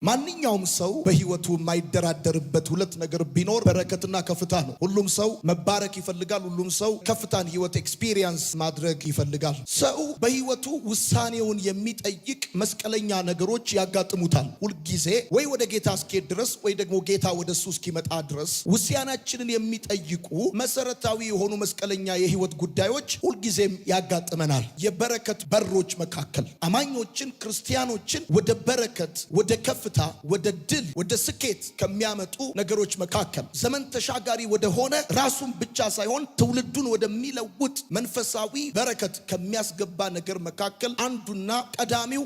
ማንኛውም ሰው በህይወቱ የማይደራደርበት ሁለት ነገር ቢኖር በረከትና ከፍታ ነው። ሁሉም ሰው መባረክ ይፈልጋል። ሁሉም ሰው ከፍታን ህይወት ኤክስፒሪየንስ ማድረግ ይፈልጋል። ሰው በህይወቱ ውሳኔውን የሚጠይቅ መስቀለኛ ነገሮች ያጋጥሙታል። ሁልጊዜ ወይ ወደ ጌታ እስኪሄድ ድረስ ወይ ደግሞ ጌታ ወደሱ እስኪመጣ ድረስ ውሳኔያችንን የሚጠይቁ መሰረታዊ የሆኑ መስቀለኛ የህይወት ጉዳዮች ሁልጊዜም ያጋጥመናል። የበረከት በሮች መካከል አማኞችን ክርስቲያኖችን ወደ በረከት ወደ ከፍታ ወደ ድል ወደ ስኬት ከሚያመጡ ነገሮች መካከል ዘመን ተሻጋሪ ወደ ሆነ ራሱን ብቻ ሳይሆን ትውልዱን ወደሚለውጥ መንፈሳዊ በረከት ከሚያስገባ ነገር መካከል አንዱና ቀዳሚው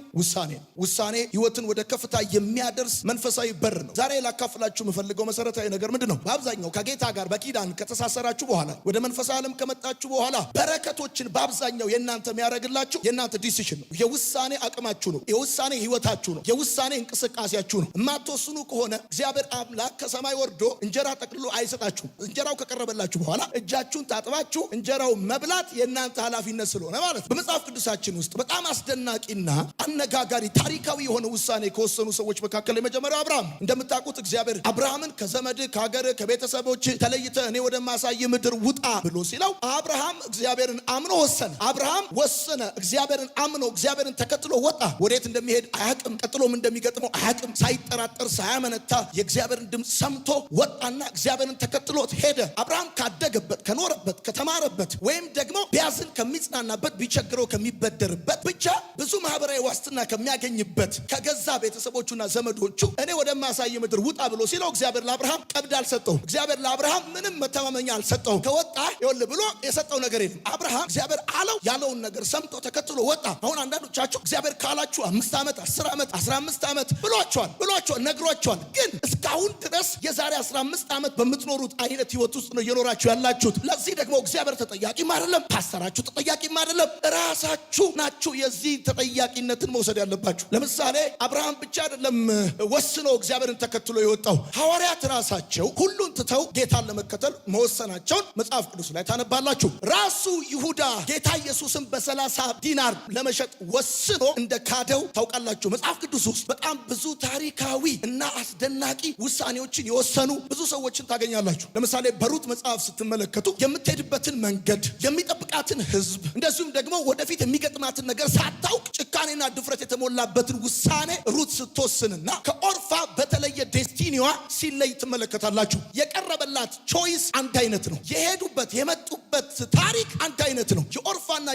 ውሳኔ ህይወትን ወደ ከፍታ የሚያደርስ መንፈሳዊ በር ነው። ዛሬ ላካፍላችሁ የምፈልገው መሰረታዊ ነገር ምንድነው? በአብዛኛው ከጌታ ጋር በኪዳን ከተሳሰራችሁ በኋላ ወደ መንፈሳዊ ዓለም ከመጣችሁ በኋላ በረከቶችን በአብዛኛው የናንተ የሚያደርግላችሁ የናንተ ዲሲሽን ነው። የውሳኔ አቅማችሁ ነው። የውሳኔ ህይወታችሁ ነው። የውሳኔ እንቅስቃሴያችሁ ነው። የማትወስኑ ከሆነ እግዚአብሔር አምላክ ከሰማይ ወርዶ እንጀራ ጠቅልሎ አይሰጣችሁም። እንጀራው ከቀረበላችሁ በኋላ እጃችሁን ታጥባችሁ እንጀራው መብላት የናንተ ኃላፊነት ስለሆነ ማለት ነው። በመጽሐፍ ቅዱሳችን ውስጥ በጣም አስደናቂና አነጋጋሪ ታሪካዊ የሆነ ውሳኔ ከወሰኑ ሰዎች መካከል የመጀመሪያው አብርሃም። እንደምታውቁት እግዚአብሔር አብርሃምን ከዘመድ ከሀገር ከቤተሰቦች ተለይተ እኔ ወደማሳይ ምድር ውጣ ብሎ ሲለው አብርሃም እግዚአብሔርን አምኖ ወሰነ። አብርሃም ወሰነ። እግዚአብሔርን አምኖ እግዚአብሔርን ተከትሎ ወጣ። ወዴት እንደሚሄድ አያቅም። ቀጥሎም እንደሚገጥመው አያቅም። ሳይጠራጠር ሳያመነታ የእግዚአብሔርን ድምፅ ሰምቶ ወጣና እግዚአብሔርን ተከትሎት ሄደ። አብርሃም ካደገበት ከኖረበት ከተማረበት ወይም ደግሞ ቢያዝን ከሚጽናናበት ቢቸግረው ከሚበደርበት ብቻ ብዙ ማህበራዊ ዋስትና ከሚያገኝበት ከገዛ ቤተሰቦቹና ዘመዶቹ እኔ ወደማሳይ ምድር ውጣ ብሎ ሲለው እግዚአብሔር ለአብርሃም ቀብድ አልሰጠውም። እግዚአብሔር ለአብርሃም ምንም መተማመኛ አልሰጠውም። ከወጣ ይወል ብሎ የሰጠው ነገር የለም። አብርሃም እግዚአብሔር አለው ያለውን ነገር ሰምቶ ተከትሎ ወጣ። አሁን አንዳንዶቻችሁ እግዚአብሔር ካላችሁ 5 ዓመት 10 ዓመት 15 ዓመት ብሏቸዋል ነግሯቸዋል። ግን እስካሁን ድረስ የዛሬ 15 ዓመት በምትኖሩት አይነት ህይወት ውስጥ ነው እየኖራችሁ ያላችሁት። ለዚህ ደግሞ እግዚአብሔር ተጠያቂም አይደለም፣ ፓስተራችሁ ተጠያቂም አይደለም፣ ራሳችሁ ናችሁ የዚህ ተጠያቂነትን መውሰድ ያለባችሁ። ለምሳሌ አብርሃም ብቻ አይደለም ወስኖ እግዚአብሔርን ተከትሎ የወጣው። ሐዋርያት ራሳቸው ሁሉን ትተው ጌታን ለመከተል መወሰናቸውን መጽሐፍ ቅዱስ ላይ ታነባላችሁ። ራሱ ይሁዳ ጌታ ኢየሱስን በ30 ዲናር ለመሸጥ ወስኖ እንደ ካደው ታውቃላችሁ። መጽሐፍ ቅዱስ ውስጥ በጣም ብዙ ታሪካዊ እና አስደናቂ ውሳኔዎችን የወሰኑ ብዙ ሰዎችን ታገኛላችሁ። ለምሳሌ በሩት መጽሐፍ ስትመለከቱ የምትሄድበትን መንገድ የሚጠብቃትን ህዝብ እንደዚሁም ደግሞ ወደፊት የሚገጥማትን ነገር ሳታውቅ ጭካኔና ድፍረት የተሞላበትን ውሳኔ ሩት ስትወስንና ከኦርፋ በተለየ ዴስቲኒዋ ሲለይ ትመለከታላችሁ። የቀረበላት ቾይስ አንድ አይነት ነው። የሄዱበት የመጡበት ታሪክ አንድ አይነት ነው። የኦርፋና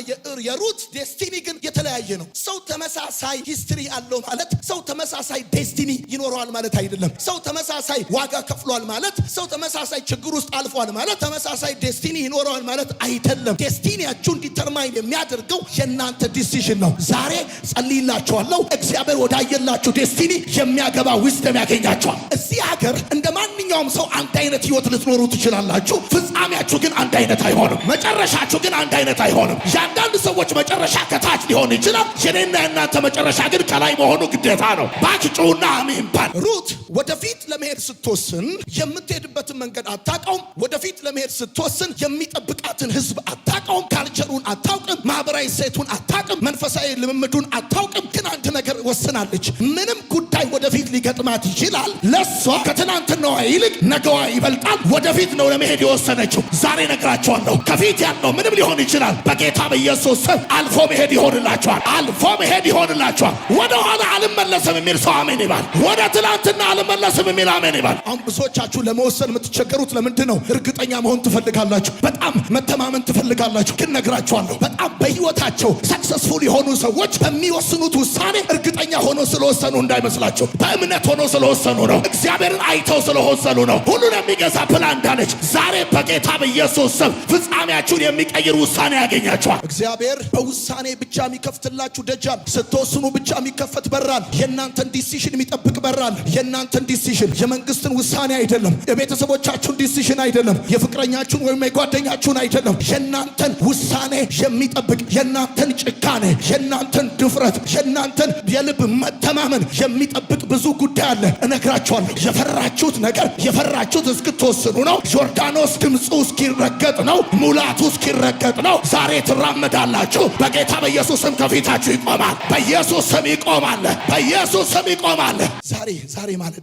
የሩት ዴስቲኒ ግን የተለያየ ነው። ሰው ተመሳሳይ ሂስትሪ አለው ማለት ሰው ተመሳሳይ ዴስቲኒ ይኖረዋል ማለት አይደለም። ሰው ተመሳሳይ ዋጋ ከፍሏል ማለት ሰው ተመሳሳይ ችግር ውስጥ አልፏል ማለት ተመሳሳይ ዴስቲኒ ይኖረዋል ማለት አይደለም። ዴስቲኒያችሁን ዲተርማይን የሚያደርገው የእናንተ ዲሲዥን ነው። ዛሬ ጸልይላችኋለሁ። እግዚአብሔር ወዳየላችሁ ዴስቲኒ የሚያገባ ዊዝደም ያገኛችኋል። እዚህ ሀገር እንደ ማንኛውም ሰው አንድ አይነት ህይወት ልትኖሩ ትችላላችሁ። ፍጻሜያችሁ ግን አንድ አይነት አይሆንም። መጨረሻችሁ ግን አንድ አይነት አይሆንም። የአንዳንድ ሰዎች መጨረሻ ከታች ሊሆን ይችላል። የኔና የእናንተ መጨረሻ ግን ከላይ መሆኑ ግዴታ ነው። ባክጩና አሜን ባል። ሩት ወደፊት ለመሄድ ስትወስን የምትሄድበትን መንገድ አታውቀውም። ወደፊት ለመሄድ ስትወስን የሚጠብቃትን ህዝብ አታውቀውም። ካልቸሩን አታውቅም። ማህበራዊ ሴቱን አታውቅም። መንፈሳዊ ልምምዱን አታውቅም። ግን አንድ ነገር ወስናለች። ምንም ጉዳይ ወደፊት ሊገጥማት ይችላል። ለሷ ከትናንትናዋ ይልቅ ነገዋ ይበልጣል። ወደፊት ነው ለመሄድ የወሰነችው። ዛሬ ነግራችኋለሁ፣ ከፊት ያለው ምንም ሊሆን ይችላል። በጌታ በኢየሱስ ስም አልፎ መሄድ ይሆንላችኋል። አልፎ መሄድ ይሆንላችኋል። ወደ ኋላ አልመለስም የሚል ሰው አሜን ይባል። ወደ ትናንትና አልመለስም የሚል አሜን ይባል። አሁን ብዙዎቻችሁ ለመወሰን የምትቸገሩት ለምንድን ነው? እርግጠኛ መሆን ትፈልጋላችሁ። በጣም መተማመን ትፈልጋላችሁ። ግን ነግራችኋለሁ፣ በጣም በህይወታቸው ሰክሰስፉል የሆኑ ሰዎች በሚወስኑት ውሳኔ እርግጠኛ ሆኖ ስለወሰኑ እንዳይመስላችሁ። በእምነት ሆኖ ስለወሰኑ ነው። እግዚአብሔርን አይተው ስለወሰኑ ነው። ሁሉን የሚገዛ ፕላን እንዳለች ዛሬ በጌታ በኢየሱስ ስም ፍጻሜያችሁን የሚቀይር ውሳኔ ያገኛችኋል። እግዚአብሔር በውሳኔ ብቻ የሚከፍትላችሁ ደጃል፣ ስትወስኑ ብቻ የሚከፈት በራል። የእናንተን ዲሲሽን የሚጠብቅ በራል። የእናንተን ዲሲሽን የመንግስትን ውሳኔ አይደለም። የቤተሰቦቻችሁን ዲሲሽን አይደለም። የፍቅረኛችሁን ወይም የጓደኛችሁን አይደለም። የእናንተን ውሳኔ የሚጠብቅ የእናንተን ጭካኔ፣ የእናንተን ድፍረት፣ የእናንተን የልብ መተማመን የሚጠብቅ ብዙ ጉዳይ አለ እነግራችኋለሁ። የፈራችሁት ነገር የፈራችሁት እስክትወስኑ ነው። ዮርዳኖስ ድምፁ እስኪረገጥ ነው። ሙላቱ እስኪረገጥ ነው። ዛሬ ትራመዳላችሁ። በጌታ በኢየሱስ ስም ከፊታችሁ ይቆማል። በኢየሱስ ስም ይቆማል። በኢየሱስ ስም ይቆማል።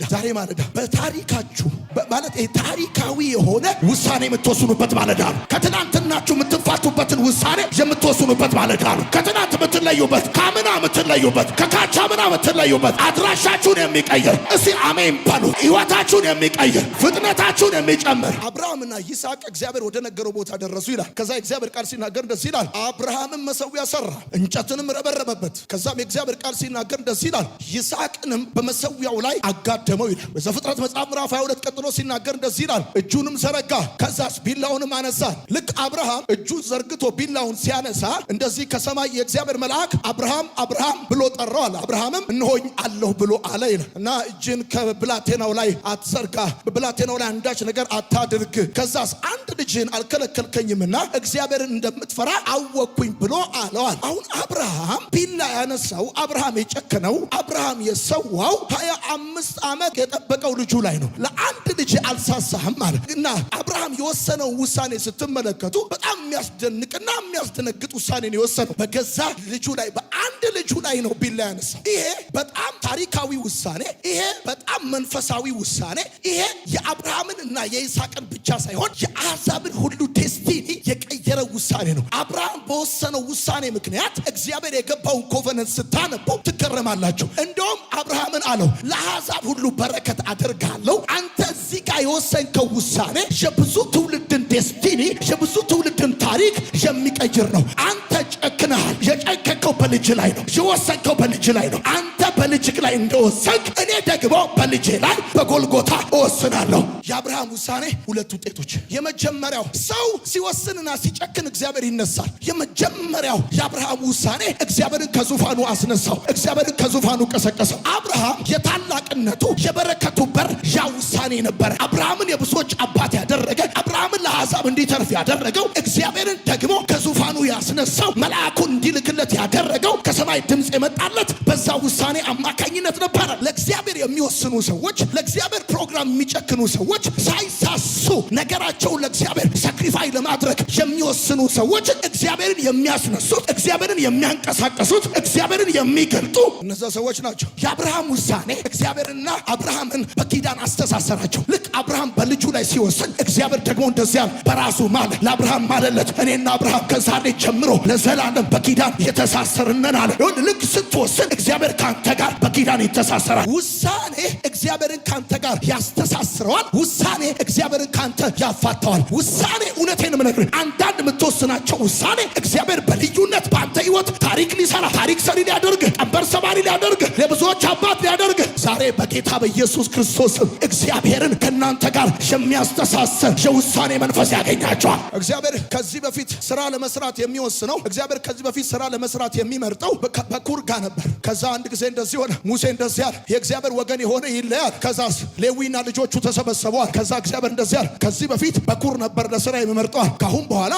ዛሬ ማለዳ በታሪካችሁ ማለት ታሪካዊ የሆነ ውሳኔ የምትወስኑበት ማለዳ ነው። ከትናንትናችሁ የምትፋቱበትን ውሳኔ የምትወስኑበት ማለዳ ነው። ከትናንት የምትለዩበት፣ ካምና የምትለዩበት፣ ከካቻምና የምትለዩበት፣ አድራሻችሁን የሚቀይር እስቲ አሜን በሉ። ሕይወታችሁን የሚቀይር ፍጥነታችሁን የሚጨምር አብርሃምና ይስሐቅ እግዚአብሔር ወደ ነገረው ቦታ ደረሱ ይላል። ከዛ እግዚአብሔር ቃል ሲናገር እንደዚህ ይላል፣ አብርሃምም መሠዊያ ሰራ እንጨትንም ረበረበበት። ከዛም የእግዚአብሔር ቃል ሲናገር እንደዚህ ይላል፣ ይስሐቅንም በመሠዊያው ላይ አጋደመው ይላል። በዘፍጥረት መጽሐፍ ምዕራፍ 22 ቀጥሎ ሲናገር እንደዚህ ይላል፣ እጁንም ዘረጋ፣ ከዛስ ቢላውንም አነሳ። ልክ አብርሃም እጁን ዘርግቶ ቢላውን ሲያነሳ እንደዚህ ከሰማይ የእግዚአብሔር መልአክ አብርሃም አብርሃም ብሎ ጠራው አለ። አብርሃምም እነሆኝ አለሁ ብሎ አለ ይላል። እና እጅን ከብላቴናው ላይ አትዘርጋ፣ በብላቴናው ላይ አንዳች ነገር አታድርግ፣ ከዛስ አንድ ልጅህን አልከለከልከኝምና እግዚአብሔርን እንደምትፈራ አወቅኩኝ ብሎ አለዋል። አሁን አብርሃም ቢላ ያነሳው፣ አብርሃም የጨከነው፣ አብርሃም የሰዋው 25 ዓመት የጠበቀው ልጁ ላይ ነው። ለአንድ ልጅ አልሳሳህም ማለት እና አብርሃም የወሰነው ውሳኔ ስትመለከቱ በጣም የሚያስደንቅና የሚያስደነግጥ ውሳኔ ነው የወሰነው። በገዛ ልጁ ላይ በአንድ ልጁ ላይ ነው ቢላ ያነሳው። ይሄ በጣም ታሪካዊ ውሳኔ፣ ይሄ በጣም መንፈሳዊ ውሳኔ፣ ይሄ የአብርሃምን እና የይስሐቅን ብቻ ሳይሆን የአሕዛብን ሁሉ ዴስቲኒ የቀየረ ውሳኔ ነው። አብርሃም በወሰነው ውሳኔ ምክንያት እግዚአብሔር የገባውን ኮቨነንት ስታነቡ ትገረማላችሁ። እንደውም አብርሃምን አለው ለአሕዛብ ሁሉ በረከት አደርጋለሁ። አንተ እዚህ ጋር የወሰንከው ውሳኔ የብዙ ትውልድን ዴስቲኒ የብዙ ትውልድን ታሪክ የሚቀይር ነው። አንተ ጨክነሃል። የጨከከው በልጅ ላይ ነው። የወሰንከው በልጅ ላይ ነው። አንተ በልጅህ ላይ እንደወሰንክ እኔ ደግሞ በልጄ ላይ በጎልጎታ እወስናለሁ። የአብርሃም ውሳኔ ሁለት ውጤቶች። የመጀመሪያው ሰው ሲወስንና ሲጨክን እግዚአብሔር ይነሳል። የመጀመሪያው የአብርሃም ውሳኔ እግዚአብሔርን ከዙፋኑ አስነሳው። እግዚአብሔርን ከዙፋኑ ቀሰቀሰው። አብርሃም የታላቅነቱ የበረከቱ በር ያ ውሳኔ ነበረ። አብርሃምን የብዙዎች አባት ያደረገ፣ አብርሃምን ለአሕዛብ እንዲተርፍ ያደረገው፣ እግዚአብሔርን ደግሞ ከዙፋኑ ያስነሳው፣ መልአኩን እንዲልክለት ያደረገው፣ ከሰማይ ድምፅ የመጣለት በዛ ውሳኔ አማካኝነት ነበረ። ለእግዚአብሔር የሚወስኑ ሰዎች፣ ለእግዚአብሔር ፕሮግራም የሚጨክኑ ሰዎች፣ ሳይሳሱ ነገራቸውን ለእግዚአብሔር ሳክሪፋይ ለማድረግ የሚወስኑ ሰዎች እግዚአብሔርን የሚያስነሱት፣ እግዚአብሔርን የሚያንቀሳቀሱት፣ እግዚአብሔርን የሚገልጡ እነዛ ሰዎች ናቸው። የአብርሃም ውሳኔ እግዚአብሔርና አብርሃምን በኪዳን አስተሳሰራቸው። ልክ አብርሃም በልጁ ላይ ሲወስን እግዚአብሔር ደግሞ እንደዚያ በራሱ ማለ፣ ለአብርሃም ማለለት። እኔና አብርሃም ከዛሬ ጀምሮ ለዘላለም በኪዳን የተሳሰርነን አለ። ልክ ስትወስን እግዚአብሔር ካንተ ጋር በኪዳን ይተሳሰራል። ውሳኔ እግዚአብሔርን ካንተ ጋር ያስተሳስረዋል። ውሳኔ እግዚአብሔርን ካንተ ያፋታዋል። ውሳኔ እውነቴን የምነግርህ አንዳንድ የምትወስናቸው ውሳኔ እግዚአብሔር በልዩነት በአንተ ሕይወት ታሪክ ሊሰራ፣ ታሪክ ሰሪ ሊያደርግ፣ ቀንበር ሰባሪ ሊያደርግ፣ ለብዙዎች አባት ሊያደርግ ዛሬ በጌታ በኢየሱስ ክርስቶስ እግዚአብሔርን ከእናንተ ጋር የሚያስተሳስር የውሳኔ መንፈስ ያገኛቸዋል። እግዚአብሔር ከዚህ በፊት ስራ ለመስራት የሚወስነው፣ እግዚአብሔር ከዚህ በፊት ስራ ለመስራት የሚመርጠው በኩር ጋር ነበር። ከዛ አንድ ጊዜ እንደዚህ ሆነ። ሙሴ እንደዚህ አለ፣ የእግዚአብሔር ወገን የሆነ ይለያል። ከዛስ ሌዊና ልጆቹ ተሰበሰበዋል። ከዛ እግዚአብሔር እንደዚህ አለ፣ ከዚህ በፊት በኩር ነበር ለስራ የሚመርጠዋል፣ ካሁን በኋላ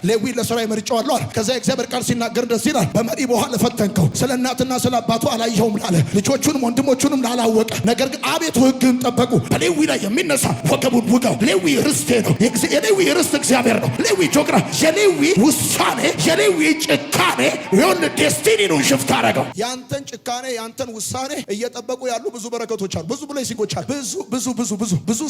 ሌዊ ለስራ ይመርጨዋል። ከዛ የእግዚአብሔር ቃል ሲናገር እንደዚህ ይላል፣ በመሪ በኋላ ፈተንከው፣ ስለ እናትና ስለ አባቱ አላየኸውም ላለ፣ ልጆቹንም ወንድሞቹንም ላላወቀ፣ ነገር ግን አቤቱ ሕግን ጠበቁ። በሌዊ ላይ የሚነሳ ወገቡን ውጋው። ሌዊ ርስቴ ነው። የሌዊ ርስት እግዚአብሔር ነው። ሌዊ ጆግራ፣ የሌዊ ውሳኔ፣ የሌዊ ጭካኔ የሆነ ዴስቲኒ ነው ሽፍት አደረገው። ያንተን ጭካኔ ያንተን ውሳኔ እየጠበቁ ያሉ ብዙ በረከቶች አሉ። ብዙ ብሌሲንጎች አሉ። ብዙ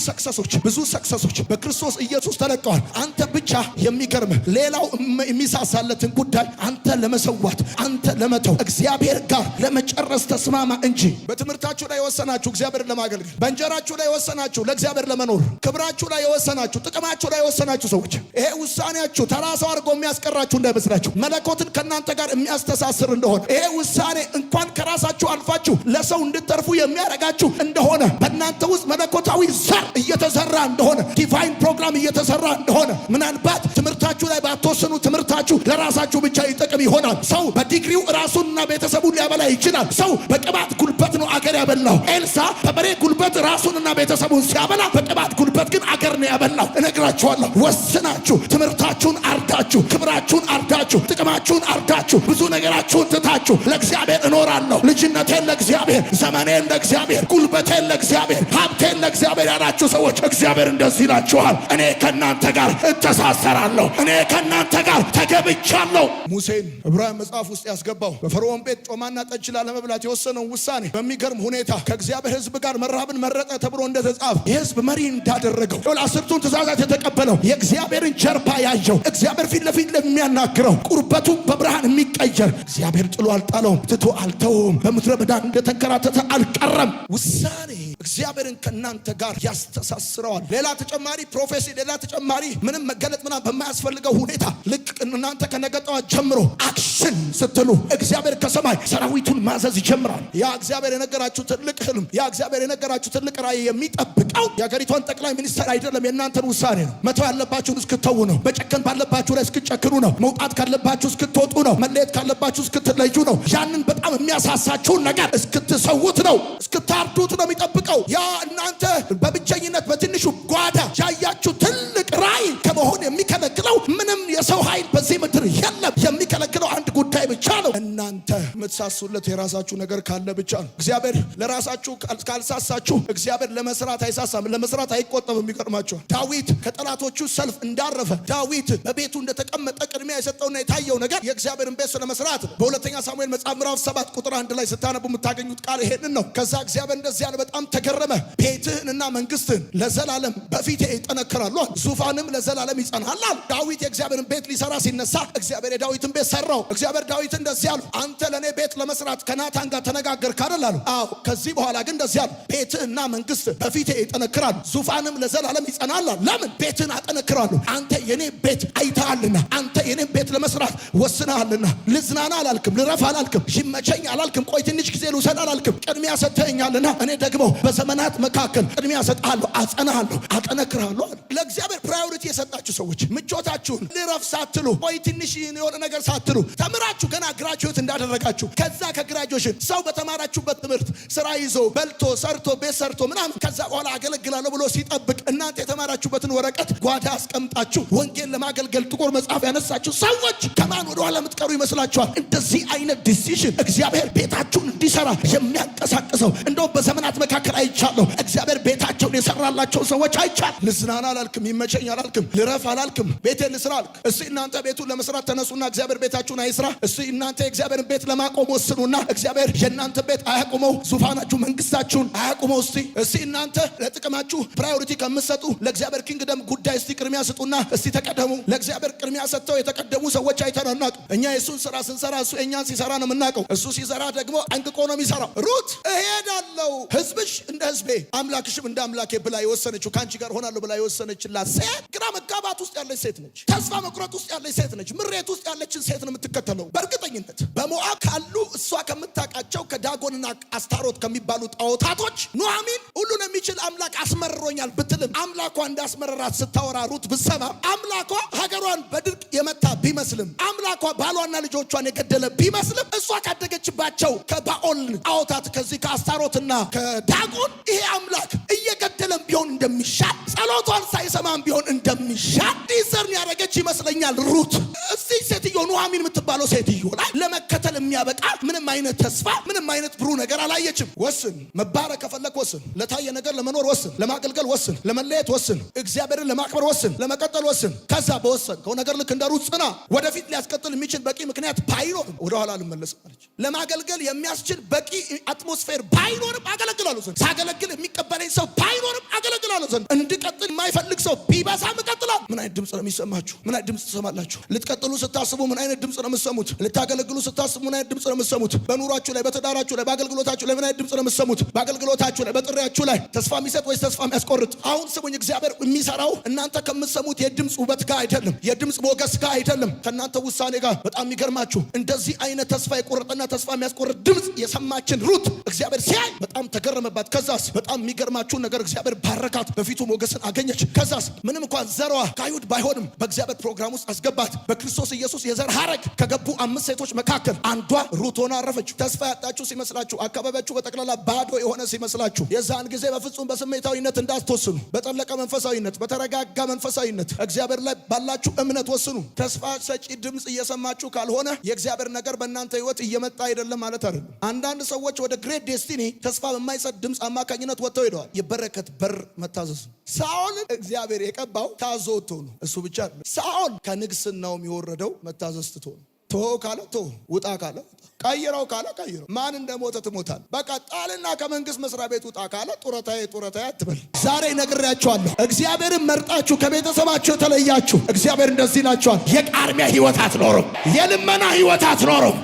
ሰክሰሶች በክርስቶስ ኢየሱስ ተለቀዋል። አንተ ብቻ የሚገርምህ ሌላው የሚሳሳለትን ጉዳይ አንተ ለመሰዋት፣ አንተ ለመተው፣ እግዚአብሔር ጋር ለመጨረስ ተስማማ እንጂ። በትምህርታችሁ ላይ የወሰናችሁ እግዚአብሔርን ለማገልገል፣ በእንጀራችሁ ላይ የወሰናችሁ ለእግዚአብሔር ለመኖር፣ ክብራችሁ ላይ የወሰናችሁ፣ ጥቅማችሁ ላይ የወሰናችሁ ሰዎች ይሄ ውሳኔያችሁ ተራ ሰው አድርጎ የሚያስቀራችሁ እንዳይመስላችሁ፣ መለኮትን ከእናንተ ጋር የሚያስተሳስር እንደሆነ፣ ይሄ ውሳኔ እንኳን ከራሳችሁ አልፋችሁ ለሰው እንድትተርፉ የሚያደርጋችሁ እንደሆነ፣ በእናንተ ውስጥ መለኮታዊ ዘር እየተዘራ እንደሆነ፣ ዲቫይን ፕሮግራም እየተሰራ እንደሆነ፣ ምናልባት ትምህርታችሁ ላይ ባትወስኑ ትምህርታችሁ ካላችሁ ለራሳችሁ ብቻ ይጠቅም ይሆናል። ሰው በዲግሪው ራሱንና ቤተሰቡን ሊያበላ ይችላል። ሰው በቅባት ጉልበት ነው አገር ያበላው። ኤልሳ በበሬ ጉልበት ራሱንና ቤተሰቡን ሲያበላ፣ በቅባት ጉልበት ግን አገር ነው ያበላው። እነግራችኋለሁ፣ ወስናችሁ ትምህርታችሁን አርዳችሁ፣ ክብራችሁን አርዳችሁ፣ ጥቅማችሁን አርዳችሁ፣ ብዙ ነገራችሁን ትታችሁ ለእግዚአብሔር እኖራለሁ፣ ልጅነቴን ለእግዚአብሔር፣ ዘመኔን ለእግዚአብሔር፣ ጉልበቴን ለእግዚአብሔር፣ ሀብቴን ለእግዚአብሔር ያላችሁ ሰዎች እግዚአብሔር እንደዚህ ይላችኋል፣ እኔ ከእናንተ ጋር እተሳሰራለሁ፣ እኔ ከእናንተ ጋር ተገብቻለሁ። ሙሴን ዕብራውያን መጽሐፍ ውስጥ ያስገባው በፈርዖን ቤት ጮማና ጠጅ ላለመብላት የወሰነው ውሳኔ በሚገርም ሁኔታ ከእግዚአብሔር ሕዝብ ጋር መራብን መረጠ ተብሎ እንደተጻፈ የሕዝብ መሪ እንዳደረገው አስርቱን ትእዛዛት የተቀበለው የእግዚአብሔርን ጀርባ ያየው እግዚአብሔር ፊት ለፊት ለሚያናግረው ቁርበቱ በብርሃን የሚቀየር እግዚአብሔር ጥሎ አልጣለውም፣ ትቶ አልተውም፣ በምድረ በዳ እንደተንከራተተ አልቀረም። ውሳኔ እግዚአብሔርን ከእናንተ ጋር ያስተሳስረዋል። ሌላ ተጨማሪ ፕሮፌሲ፣ ሌላ ተጨማሪ ምንም መገለጥ ምናምን በማያስፈልገው ሁኔታ ልክ እናንተ ከነገ ጠዋት ጀምሮ አክሽን ስትሉ እግዚአብሔር ከሰማይ ሰራዊቱን ማዘዝ ይጀምራል። ያ እግዚአብሔር የነገራችሁ ትልቅ ህልም፣ ያ እግዚአብሔር የነገራችሁ ትልቅ ራእይ የሚጠብቀው የሀገሪቷን ጠቅላይ ሚኒስትር አይደለም፣ የእናንተን ውሳኔ ነው። መተው ያለባችሁን እስክትተው ነው። መጨከን ባለባችሁ ላይ እስክትጨክኑ ነው። መውጣት ካለባችሁ እስክትወጡ ነው። መለየት ካለባችሁ እስክትለዩ ነው። ያንን በጣም የሚያሳሳችሁን ነገር እስክትሰውት ነው፣ እስክታርዱት ነው የሚጠብቀው። ያ እናንተ በብቸኝነት በትንሹ ጓዳ ያያችሁ ትልቅ ራእይ ከመሆን የሚከለክለው ምንም የሰው ኃይል በዚህ ምድር የለም። የሚከለክለው አንድ ጉዳይ ብቻ ነው። እናንተ የምትሳሱለት የራሳችሁ ነገር ካለ ብቻ ነው። እግዚአብሔር ለራሳችሁ ካልሳሳችሁ እግዚአብሔር ለመስራት አይሳሳም፣ ለመስራት አይቆጠብም። ይገርማችኋል። ዳዊት ከጠላቶቹ ሰልፍ እንዳረፈ፣ ዳዊት በቤቱ እንደተቀመጠ ቅድሚያ የሰጠውና የታየው ነገር የእግዚአብሔርን ቤት ስለመስራት ነው። በሁለተኛ ሳሙኤል መጽሐፍ ምዕራፍ 7 ቁጥር 1 ላይ ስታነቡ የምታገኙት ቃል ይሄንን ነው። ከዛ እግዚአብሔር እንደዚህ ያለ በጣም ተገረመ። ቤትህንና መንግስትህን ለዘላለም በፊቴ ይጠነክራሉ፣ ዙፋንም ለዘላለም ይጸናል። ዳዊት የእግዚአብሔርን ቤት ሊሰራ ሲነሳ እግዚአብሔር የዳዊትን ቤት ሰራው። እግዚአብሔር ዳዊት እንደዚህ ያሉ፣ አንተ ለእኔ ቤት ለመስራት ከናታን ጋር ተነጋገርክ አይደል አሉ። አዎ። ከዚህ በኋላ ግን እንደዚህ ያሉ፣ ቤትህና መንግስት በፊቴ ይጠነክራሉ፣ ዙፋንም ለዘላለም ይጸናል። ለምን? ቤትህን አጠነክራለሁ። አንተ የኔ ቤት አይተሃልና፣ አንተ የኔ ቤት ለመስራት ወስነሃልና። ልዝናና አላልክም፣ ልረፍ አላልክም፣ ይመቸኝ አላልክም፣ ቆይ ትንሽ ጊዜ ልውሰድ አላልክም። ቅድሚያ ሰጥተኸኛልና እኔ ደግሞ በዘመናት መካከል ቅድሚያ ሰጥሃለሁ፣ አጸናሃለሁ፣ አጠነክርሃለሁ። ለእግዚአብሔር ፕራዮሪቲ የሰጣችሁ ሰዎች ምቾታችሁን ልረፍ ሳትሉ፣ ቆይ ትንሽ የሆነ ነገር ሳትሉ ተምራችሁ ገና ግራጁዌት እንዳደረጋችሁ ከዛ ከግራጁዌሽን ሰው በተማራችሁበት ትምህርት ስራ ይዞ በልቶ ሰርቶ ቤት ሰርቶ ምናምን ከዛ በኋላ አገለግላለሁ ብሎ ሲጠብቅ እናንተ የተማራችሁበትን ወረቀት ጓዳ አስቀምጣችሁ ወንጌል ለማገልገል ጥቁር መጽሐፍ ያነሳችሁ ሰዎች ከማን ወደ ኋላ የምትቀሩ ይመስላችኋል? እንደዚህ አይነት ዲሲዥን እግዚአብሔር ቤታችሁን እንዲሰራ የሚያንቀሳቅሰው እንደው በዘመናት መካከል አይቻለሁ። እግዚአብሔር ቤታቸውን የሰራላቸው ሰዎች አይቻል። ልዝናና አላልክም፣ ይመቸኝ አላልክም፣ ልረፍ አላልክም፣ ቤቴን ልስራ አልክ። እስቲ እናንተ ቤቱን ለመስራት ተነሱና እግዚአብሔር ቤታችሁን አይስራ። እስቲ እናንተ የእግዚአብሔርን ቤት ለማቆም ወስኑና እግዚአብሔር የእናንተ ቤት አያቁመው፣ ዙፋናችሁ መንግስታችሁን አያቁመው። እስቲ እናንተ ለጥቅማችሁ ፕራዮሪቲ ከምትሰጡ ለእግዚአብሔር ኪንግደም ጉዳይ እስቲ ቅድሚያ ስጡና እስቲ ተቀደሙ። ለእግዚአብሔር ቅድሚያ ሰጥተው የተቀደሙ ሰዎች አይተናናቅ። እኛ የእሱን ስራ ስንሰራ እሱ የእኛን ሲሰራ ነው የምናውቀው። እሱ ሲሰራ ደግሞ ጠንቅቆ ነው የሚሰራው። ሩት እሄዳለሁ ህዝብሽ እንደ ህዝቤ አምላክሽም እንደ አምላኬ ብላ የወሰነችው ከአንቺ ጋር ሆናለሁ ብላ የወሰነችላት ሴት ግራ መጋባት ውስጥ ያለች ሴት ነች። ተስፋ መቁረጥ ውስጥ ያለች ሴት ነች። ምሬት ውስጥ ያለችን ሴት ነው የምትከተለው። በእርግጠኝነት በሞዓብ ካሉ እሷ ከምታውቃቸው ከዳጎንና አስታሮት ከሚባሉ ጣዖታቶች ኑኃሚን ሁሉን የሚችል አምላክ አስመርሮኛል ብትልም አምላኳ እንዳስመረራት ስታወራ ሩት ብትሰማ አምላኳ ሀገሯን በድርቅ የመታ ቢመስልም አምላኳ ባሏና ልጆቿን የገደለ ቢመስልም እሷ ካደገችባቸው ከባኦል ጣዖታት ከዚህ ከአስታሮትና ከዳጎን ይሄ አምላክ እየገደለም ቢሆን እንደሚሻል ጸሎቷን ሳይሰማም ቢሆን እንደሚሻል ዲዘርን ያደረገች ይመስለኛል ሩት። እዚህ ሴትዮ ኑኃሚን የምትባለው ሴትዮ ላይ ለመከተል የሚያበቃ ምንም አይነት ተስፋ ምንም አይነት ብሩህ ነገር አላየችም። ወስን። መባረክ ከፈለክ ወስን። ለታየ ነገር ለመኖር ወስን። ለማገልገል ወስን። ለመለየት ወስን። እግዚአብሔርን ለማክበር ወስን። ለመቀጠል ወስን። ከዛ በወሰንከው ነገር ልክ እንደ ሩት ጽና። ወደፊት ሊያስቀጥል የሚችል በቂ ምክንያት ባይኖርም ወደኋላ ልመለስ አለች። ለማገልገል የሚያስችል በቂ አትሞስፌር ባይኖርም አገለግላለሁ ዘንድ፣ ሳገለግል የሚቀበለኝ ሰው ባይኖርም አገለግላለሁ ዘንድ፣ እንድቀጥል የማይፈልግ ሰው ቢበዛም እቀጥላለሁ። ምን አይነት ድምፅ ነው የሚሰማችሁ? ምን አይነት ድምፅ ትሰማላችሁ? ልትቀጥሉ ስታስቡ ምን አይነት ድምፅ ነው የምትሰሙት? ልታገለግሉ ስታስቡ ምን አይነት ድምፅ ነው የምትሰሙት? በኑሯችሁ ላይ፣ በትዳራችሁ ላይ፣ በአገልግሎታችሁ ላይ ምን አይነት ድምፅ ነው የምትሰሙት? በአገልግሎታችሁ ላይ፣ በጥሪያችሁ ላይ ተስፋ የሚሰጥ ወይስ ተስፋ የሚያስቆርጥ? አሁን ስሙኝ፣ እግዚአብሔር የሚሰራው እናንተ ከምትሰሙት የድምፅ ውበት ጋር አይደለም፣ የድምፅ ሞገስ ጋር አይደለም፣ ከእናንተ ውሳኔ ጋር። በጣም የሚገርማችሁ እንደዚህ አይነት ተስፋ የቆረጠና ተስፋ የሚያስቆርጥ ድምፅ የሰማችን ሩት እግዚአብሔር ሲያይ በጣም ተገረመባት። ከዛስ በጣም የሚገርማችሁ ነገር እግዚአብሔር ባረካት። ተመለከታት፣ በፊቱ ሞገስን አገኘች። ከዛስ ምንም እንኳን ዘሯ ከአይሁድ ባይሆንም በእግዚአብሔር ፕሮግራም ውስጥ አስገባት። በክርስቶስ ኢየሱስ የዘር ሐረግ ከገቡ 5 ሴቶች መካከል አንዷ ሩት ሆና አረፈችው። ተስፋ ያጣችሁ ሲመስላችሁ፣ አካባቢያችሁ በጠቅላላ ባዶ የሆነ ሲመስላችሁ፣ የዛን ጊዜ በፍጹም በስሜታዊነት እንዳትወስኑ። በጠለቀ መንፈሳዊነት፣ በተረጋጋ መንፈሳዊነት እግዚአብሔር ላይ ባላችሁ እምነት ወስኑ። ተስፋ ሰጪ ድምጽ እየሰማችሁ ካልሆነ የእግዚአብሔር ነገር በእናንተ ህይወት እየመጣ አይደለም ማለት አይደለም። አንዳንድ ሰዎች ወደ ግሬት ዴስቲኒ ተስፋ በማይሰጥ ድምጽ አማካኝነት ወጥተው ሄደዋል። የበረከት በር መታዘዝ። ሳኦል እግዚአብሔር የቀባው ታዞ ወጥቶ ነው። እሱ ብቻ አይደለም። ሳኦል ከንግስናው የወረደው መታዘዝ ትቶ ነው። ቶ ካለ ቶ፣ ውጣ ካለ ቀይረው ካለ ቀይረው። ማን እንደሞተ ትሞታል። በቃ ጣልና ከመንግስት መስሪያ ቤት ውጣ ካለ ጡረታዬ አትበል። ዛሬ ነግሬያችኋለሁ። እግዚአብሔርን መርጣችሁ ከቤተሰባችሁ የተለያችሁ እግዚአብሔር እንደዚህ ይላችኋል፣ የቃርሚያ ህይወት አትኖሩም፣ የልመና ህይወት አትኖሩም።